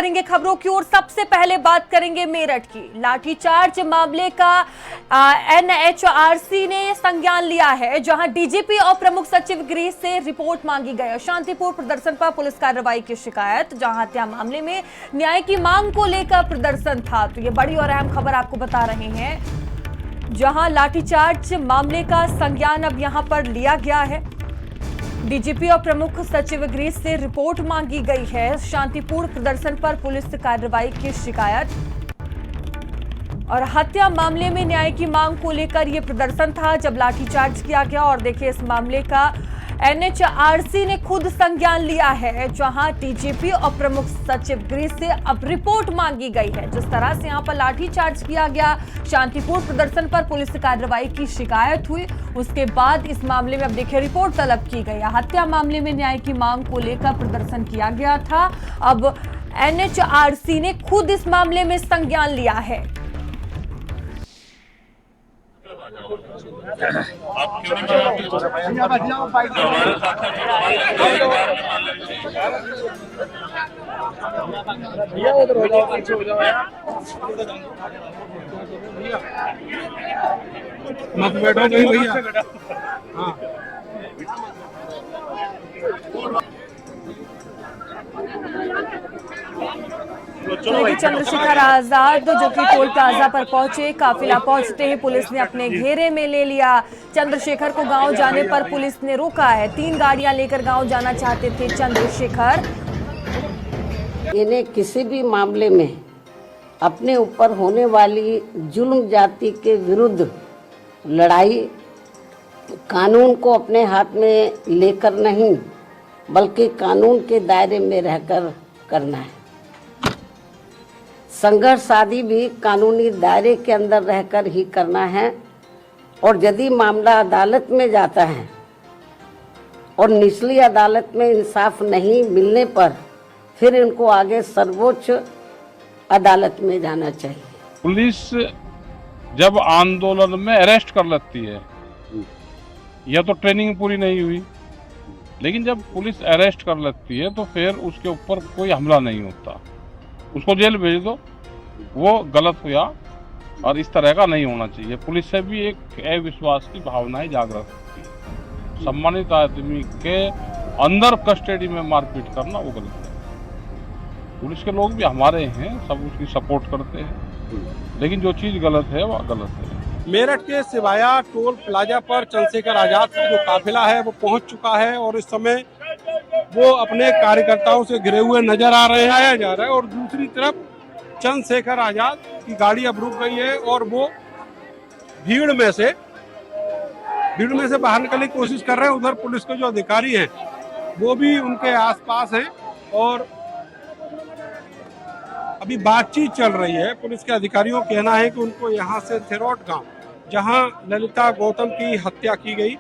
करेंगे खबरों की ओर। सबसे पहले बात करेंगे मेरठ की। लाठीचार्ज मामले का एनएचआरसी ने संज्ञान लिया है, जहां डीजीपी और प्रमुख सचिव गृह से रिपोर्ट मांगी गई। शांतिपूर्ण प्रदर्शन पर पुलिस कार्रवाई की शिकायत, जहां हत्या मामले में न्याय की मांग को लेकर प्रदर्शन था। तो ये बड़ी और अहम खबर आपको बता रहे हैं, जहां लाठीचार्ज मामले का संज्ञान अब यहां पर लिया गया है। डीजीपी और प्रमुख सचिव गृह से रिपोर्ट मांगी गई है। शांतिपूर्ण प्रदर्शन पर पुलिस कार्रवाई की शिकायत और हत्या मामले में न्याय की मांग को लेकर यह प्रदर्शन था जब लाठीचार्ज किया गया। और देखिए, इस मामले का एनएचआरसी ने खुद संज्ञान लिया है, जहां डीजीपी और प्रमुख सचिव गृह से अब रिपोर्ट मांगी गई है। जिस तरह से यहां पर लाठीचार्ज किया गया, शांतिपूर्ण प्रदर्शन पर पुलिस कार्रवाई की शिकायत हुई, उसके बाद इस मामले में अब देखिए रिपोर्ट तलब की गई। हत्या मामले में न्याय की मांग को लेकर प्रदर्शन किया गया था। अब एनएचआरसी ने खुद इस मामले में संज्ञान लिया है। आप क्यों नहीं भैया उधर हो जाओ, पीछे हो जाओ यार, मत बैठो कहीं भैया। हाँ देखिए, चंद्रशेखर आजाद जो कि टोल प्लाजा पर पहुंचे, काफिला पहुंचते ही पुलिस ने अपने घेरे में ले लिया। चंद्रशेखर को गांव जाने पर पुलिस ने रोका है। 3 गाड़ियां लेकर गांव जाना चाहते थे चंद्रशेखर। इन्हें किसी भी मामले में अपने ऊपर होने वाली जुल्म जाति के विरुद्ध लड़ाई कानून को अपने हाथ में लेकर नहीं, बल्कि कानून के दायरे में रहकर करना है। संघर्ष आदि भी कानूनी दायरे के अंदर रहकर ही करना है। और यदि मामला अदालत में जाता है और निचली अदालत में इंसाफ नहीं मिलने पर फिर इनको आगे सर्वोच्च अदालत में जाना चाहिए। पुलिस जब आंदोलन में अरेस्ट कर लेती है, या तो ट्रेनिंग पूरी नहीं हुई, लेकिन जब पुलिस अरेस्ट कर लेती है तो फिर उसके ऊपर कोई हमला नहीं होता, उसको जेल भेज दो। वो गलत हुआ और इस तरह का नहीं होना चाहिए। पुलिस से भी एक अविश्वास की भावनाएं जागृत होती है। सम्मानित आदमी के अंदर कस्टडी में मारपीट करना वो गलत है। पुलिस के लोग भी हमारे हैं, सब उसकी सपोर्ट करते हैं, लेकिन जो चीज़ गलत है वो गलत है। मेरठ के सिवाया टोल प्लाजा पर चंद्रशेखर आजाद का जो काफिला है वो पहुंच चुका है और इस समय वो अपने कार्यकर्ताओं से घिरे हुए नजर आ रहे हैं जा रहा है। और दूसरी तरफ चंद्रशेखर आजाद की गाड़ी अब रुक गई है और वो भीड़ में से बाहर निकलने की कोशिश कर रहे हैं। उधर पुलिस के जो अधिकारी हैं वो भी उनके आसपास हैं और अभी बातचीत चल रही है। पुलिस के अधिकारियों का कहना है कि उनको यहाँ से थिरोट गांव, जहाँ ललिता गौतम की हत्या की गई,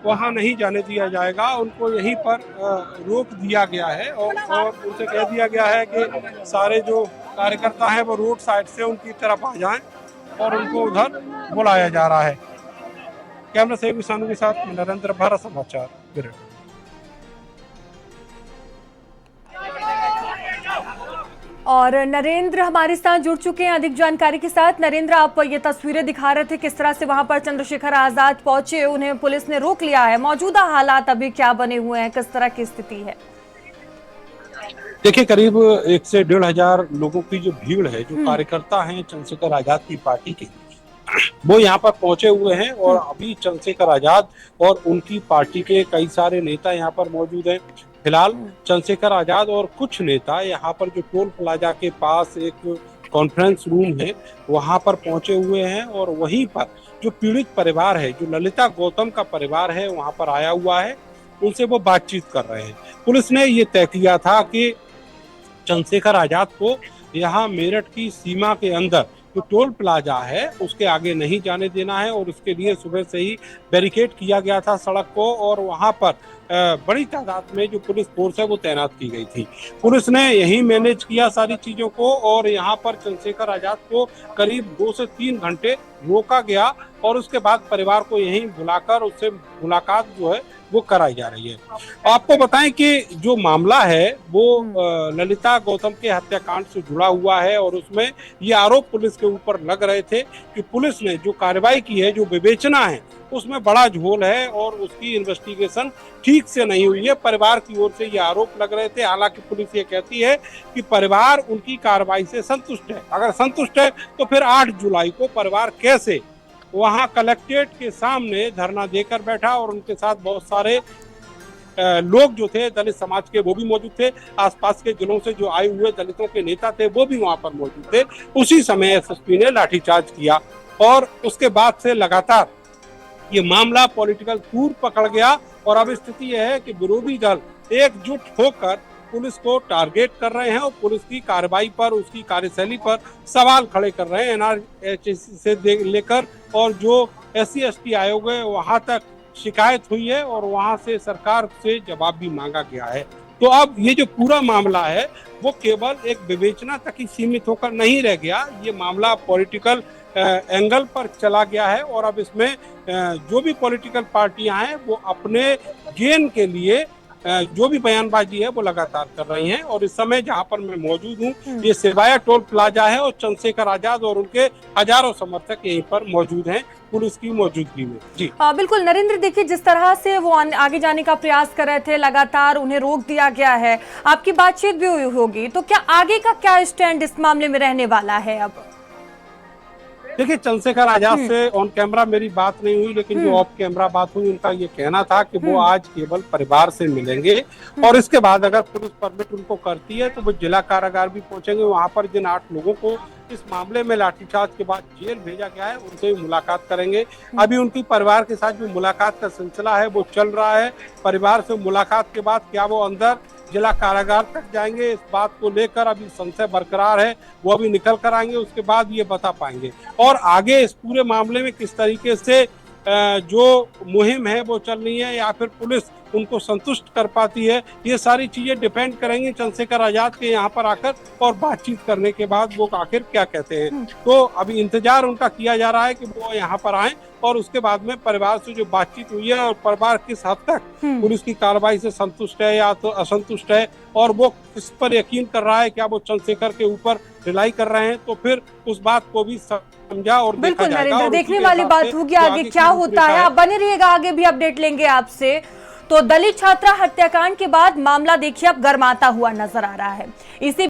वहाँ नहीं जाने दिया जाएगा। उनको यहीं पर रोक दिया गया है और उनसे कह दिया गया है कि सारे जो कार्यकर्ता हैं वो रोड साइड से उनकी तरफ आ जाएं और उनको उधर बुलाया जा रहा है। कैमरा से किसानों के साथ नरेंद्र, भारत समाचार, मेरठ। और नरेंद्र हमारे साथ जुड़ चुके हैं अधिक जानकारी के साथ। नरेंद्र, आप ये तस्वीरें दिखा रहे थे, किस तरह से वहां पर चंद्रशेखर आजाद पहुंचे, उन्हें पुलिस ने रोक लिया है। मौजूदा हालात अभी क्या बने हुए हैं, किस तरह की स्थिति है? देखिए, करीब 1 से 1,500 लोगों की जो भीड़ है, जो कार्यकर्ता हैं चंद्रशेखर आजाद की पार्टी के, वो यहाँ पर पहुंचे हुए हैं। और अभी चंद्रशेखर आजाद और उनकी पार्टी के कई सारे नेता यहाँ पर मौजूद हैं। फिलहाल चंद्रशेखर आजाद और कुछ नेता यहाँ पर जो टोल प्लाजा के पास एक कॉन्फ्रेंस रूम है वहाँ पर पहुंचे हुए हैं और वहीं पर जो पीड़ित परिवार है, जो ललिता गौतम का परिवार है, वहाँ पर आया हुआ है, उनसे वो बातचीत कर रहे हैं। पुलिस ने ये तय किया था कि चंद्रशेखर आजाद को यहाँ मेरठ की सीमा के अंदर जो टोल प्लाजा है उसके आगे नहीं जाने देना है और उसके लिए सुबह से ही बैरिकेड किया गया था सड़क को और वहाँ पर बड़ी तादाद में जो पुलिस फोर्स है वो तैनात की गई थी। पुलिस ने यही मैनेज किया सारी चीजों को और यहाँ पर चंद्रशेखर आजाद को करीब 2 से 3 घंटे रोका गया और उसके बाद परिवार को यहीं बुलाकर उससे मुलाकात जो है वो कराई जा रही है। आपको बताएं कि जो मामला है वो ललिता गौतम के हत्याकांड से जुड़ा हुआ है और उसमें ये आरोप पुलिस के ऊपर लग रहे थे कि पुलिस ने जो कार्रवाई की है, जो विवेचना है, उसमें बड़ा झोल है और उसकी इन्वेस्टिगेशन ठीक से नहीं हुई है। परिवार की ओर से ये आरोप लग रहे थे। हालांकि पुलिस ये कहती है कि परिवार उनकी कार्रवाई से संतुष्ट है। अगर संतुष्ट है तो फिर 8 जुलाई को परिवार कैसे वहां कलेक्ट्रेट के सामने धरना देकर बैठा और उनके साथ बहुत सारे लोग जो थे दलित समाज के वो भी मौजूद थे। आसपास के जिलों से जो आए हुए दलितों के नेता थे वो भी वहां पर मौजूद थे। उसी समय एसएसपी ने लाठीचार्ज किया और उसके बाद से लगातार ये मामला पॉलिटिकल टूर पकड़ गया और अब स्थिति यह है कि विरोधी दल एकजुट होकर पुलिस को टारगेट कर रहे हैं और पुलिस की कार्रवाई पर, उसकी कार्यशैली पर सवाल खड़े कर रहे हैं। एनआरएचएसी से लेकर और जो SC ST आयोग है वहां तक शिकायत हुई है और वहां से सरकार से जवाब भी मांगा गया है। तो अब ये जो पूरा मामला है वो केवल एक विवेचना तक ही सीमित होकर नहीं रह गया, ये मामला पॉलिटिकल एंगल पर चला गया है और अब इसमें जो भी पॉलिटिकल पार्टियां हैं वो अपने गेन के लिए जो भी बयानबाजी है वो लगातार कर रही हैं। और इस समय जहां पर मैं मौजूद हूं ये सिवाया टोल प्लाजा है और चंद्रशेखर आजाद और उनके हजारों समर्थक यहीं पर मौजूद हैं पुलिस की मौजूदगी में। जी बिल्कुल नरेंद्र, देखिए जिस तरह से वो आगे जाने का प्रयास कर रहे थे, लगातार उन्हें रोक दिया गया है। आपकी बातचीत भी हुई होगी, तो क्या आगे का क्या स्टैंड इस मामले में रहने वाला है? अब देखिए, चंद्रशेखर आजाद से ऑन कैमरा मेरी बात नहीं हुई, लेकिन जो ऑफ कैमरा बात हुई उनका ये कहना था कि वो आज केवल परिवार से मिलेंगे और इसके बाद अगर पुलिस परमिट उनको करती है तो वो जिला कारागार भी पहुंचेंगे। वहां पर जिन 8 लोगों को इस मामले में लाठीचार्ज के बाद जेल भेजा गया है उनसे भी मुलाकात करेंगे। अभी उनकी परिवार के साथ जो मुलाकात का सिलसिला है वो चल रहा है। परिवार से मुलाकात के बाद क्या वो अंदर जिला कारागार तक जाएंगे, इस बात को लेकर अभी संशय बरकरार है। वो अभी निकल कर आएंगे, उसके बाद ये बता पाएंगे। और आगे इस पूरे मामले में किस तरीके से जो मुहिम है वो चल रही है या फिर पुलिस उनको संतुष्ट कर पाती है, ये सारी चीजें डिपेंड करेंगी चंद्रशेखर आजाद के यहाँ पर आकर और बातचीत करने के बाद वो आखिर क्या कहते हैं। तो अभी इंतजार उनका किया जा रहा है कि वो यहाँ पर आए और उसके बाद में परिवार से जो बातचीत हुई है और परिवार किस हद तक पुलिस की कार्रवाई से संतुष्ट है या तो असंतुष्ट है और वो किस पर यकीन कर रहा है, क्या वो चंद्रशेखर के ऊपर रिलाई कर रहे हैं, तो फिर उस बात को भी समझा और बिल्कुल देखा जाएगा। नरेंद्र, देखने वाली बात होगी आगे क्या होता है। आप बने रहिएगा, आगे भी अपडेट लेंगे आपसे। तो दलित छात्रा हत्याकांड के बाद मामला देखिए अब गर्माता हुआ नजर आ रहा है। इसी